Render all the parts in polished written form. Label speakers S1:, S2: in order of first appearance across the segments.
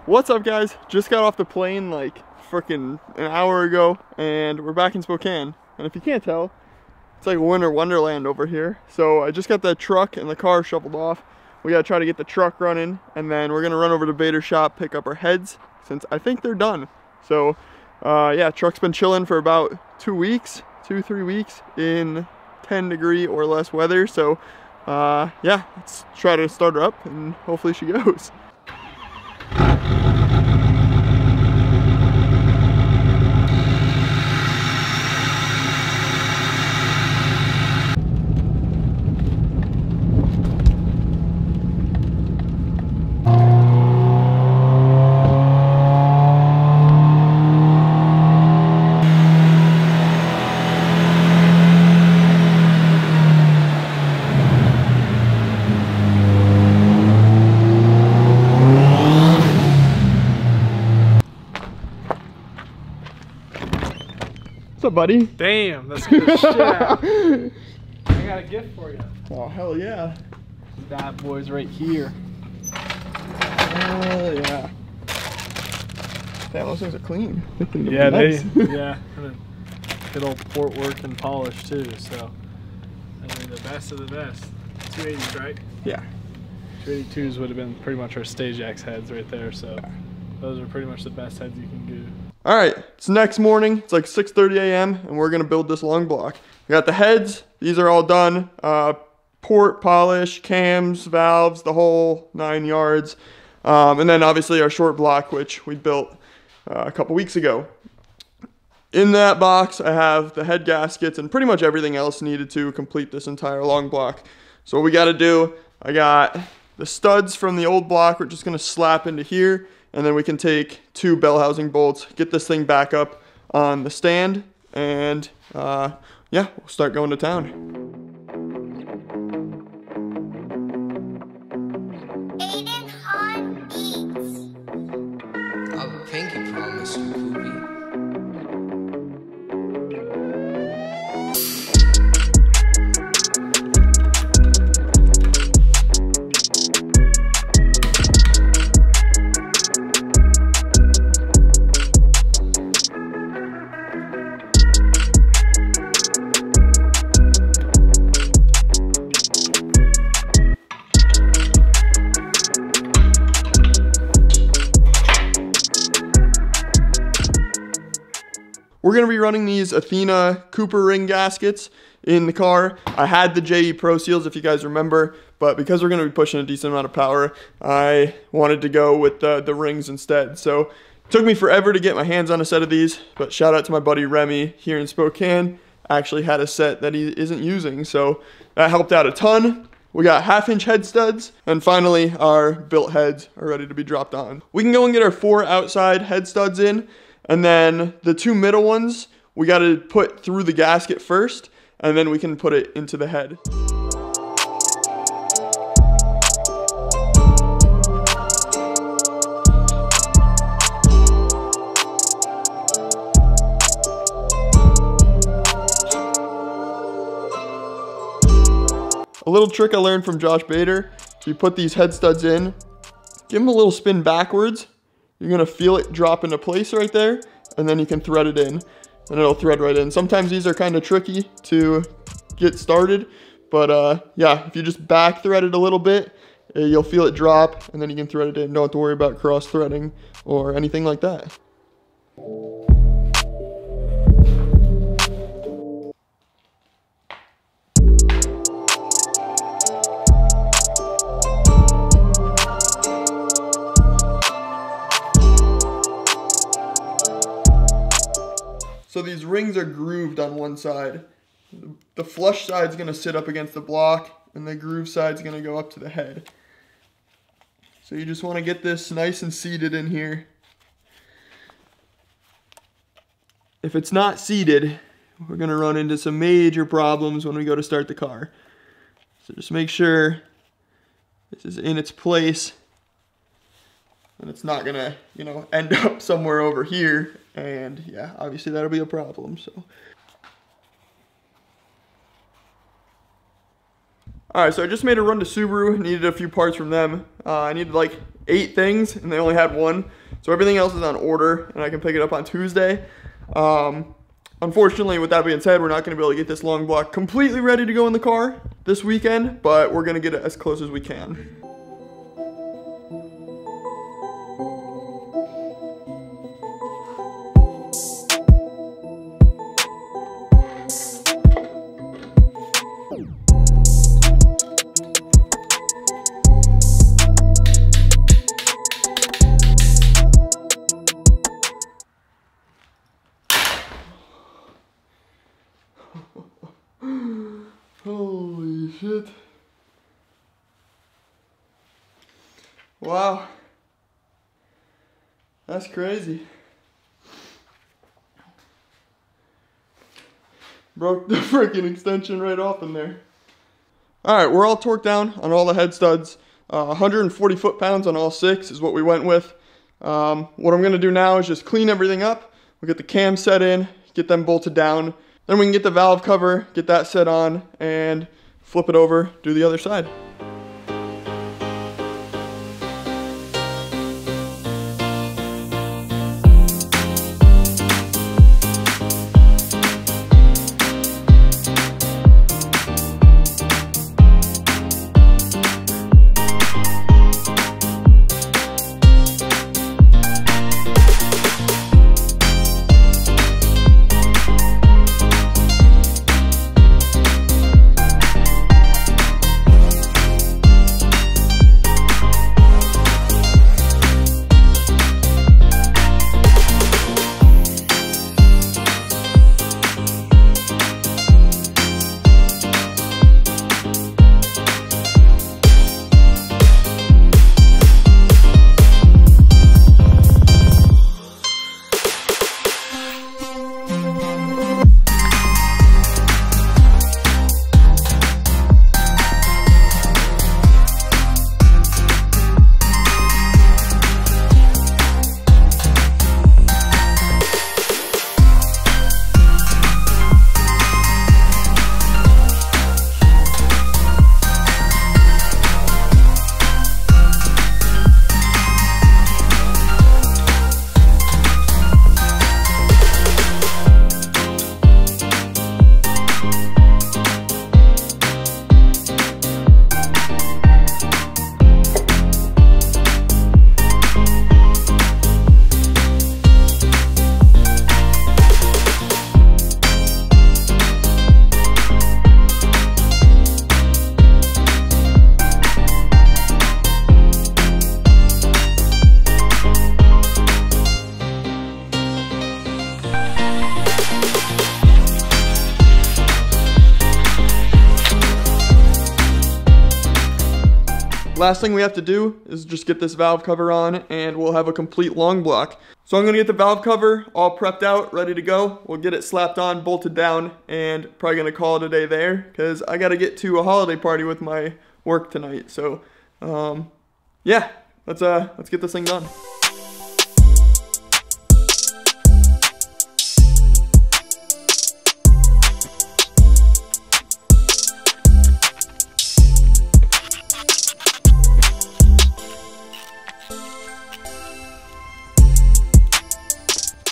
S1: What's up, guys? Just got off the plane like freaking an hour ago, and we're back in Spokane. And if you can't tell, it's like winter wonderland over here. So I just got that truck and the car shoveled off. We gotta try to get the truck running, and then we're gonna run over to Bader Shop, pick up our heads, since I think they're done. So yeah, truck's been chilling for about 2 weeks, 3 weeks in 10-degree or less weather. So yeah, let's try to start her up and hopefully she goes. What's up, buddy?
S2: Damn, that's good as shit. I got a gift for you.
S1: Oh, hell yeah.
S2: That boy's right here.
S1: Hell yeah. Damn, those things are clean.
S2: Yeah, yeah. Good old port work and polish too, so. I mean, the best of the best. 280s, right?
S1: Yeah.
S2: 282s would have been pretty much our Stageax heads right there, so. Those are pretty much the best heads you can do.
S1: All right, it's next morning. It's like 6:30 a.m. and we're gonna build this long block. We got the heads. These are all done. Port, polish, cams, valves, the whole 9 yards. And then obviously our short block, which we built a couple weeks ago. In that box, I have the head gaskets and pretty much everything else needed to complete this entire long block. So what we gotta do, I got the studs from the old block. We're just gonna slap into here. And then we can take 2 bell housing bolts, get this thing back up on the stand, and yeah, we'll start going to town.
S3: Aiden Han Eats.
S4: I would pinky promise you, Koopy.
S1: We're gonna be running these Athena Cooper ring gaskets in the car. I had the JE Pro Seals, if you guys remember, but because we're gonna be pushing a decent amount of power, I wanted to go with the rings instead. So it took me forever to get my hands on a set of these, but shout out to my buddy Remy here in Spokane. Actually had a set that he isn't using, so that helped out a ton. We got 1/2-inch head studs, and finally our built heads are ready to be dropped on. We can go and get our 4 outside head studs in, and then the 2 middle ones, we got to put through the gasket first, and then we can put it into the head. A little trick I learned from Josh Bader, if you put these head studs in, give them a little spin backwards. You're gonna feel it drop into place right there, and then you can thread it in, and it'll thread right in. Sometimes these are kind of tricky to get started, but yeah, if you just back thread it a little bit, you'll feel it drop, and then you can thread it in. Don't have to worry about cross threading or anything like that. So these rings are grooved on one side. The flush side's gonna sit up against the block, and the groove side's gonna go up to the head. So you just wanna get this nice and seated in here. If it's not seated, we're gonna run into some major problems when we go to start the car. So just make sure this is in its place, and it's not gonna, you know, end up somewhere over here. And yeah, obviously that'll be a problem, so. Alright, so I just made a run to Subaru, needed a few parts from them. I needed like 8 things, and they only had 1. So everything else is on order, and I can pick it up on Tuesday. Unfortunately, with that being said, we're not going to be able to get this long block completely ready to go in the car this weekend, but we're going to get it as close as we can. Holy shit. Wow. That's crazy. Broke the freaking extension right off in there. Alright, we're all torqued down on all the head studs. 140 foot-pounds on all 6 is what we went with. What I'm going to do now is just clean everything up. We'll get the cams set in, get them bolted down. Then we can get the valve cover, get that set on, and flip it over, do the other side. Last thing we have to do is just get this valve cover on and we'll have a complete long block. So I'm going to get the valve cover all prepped out, ready to go. We'll get it slapped on, bolted down, and probably going to call it a day there because I got to get to a holiday party with my work tonight. So yeah, let's get this thing done.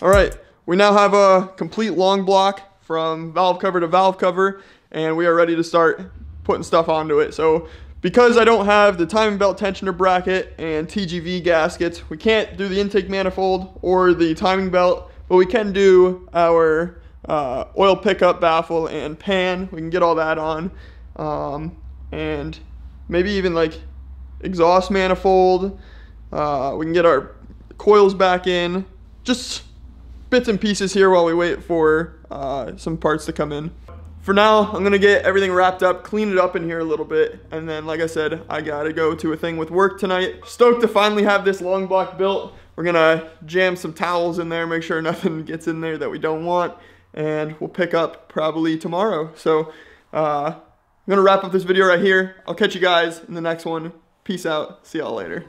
S1: Alright, we now have a complete long block from valve cover to valve cover, and we are ready to start putting stuff onto it. So because I don't have the timing belt tensioner bracket and TGV gaskets, we can't do the intake manifold or the timing belt, but we can do our oil pickup baffle and pan. We can get all that on, and maybe even like exhaust manifold. We can get our coils back in. Just bits and pieces here while we wait for some parts to come in. For now, I'm gonna get everything wrapped up, clean it up in here a little bit, and then like I said, I gotta go to a thing with work tonight. Stoked to finally have this long block built. We're gonna jam some towels in there, make sure nothing gets in there that we don't want, and we'll pick up probably tomorrow. So I'm gonna wrap up this video right here. I'll catch you guys in the next one. Peace out, see y'all later.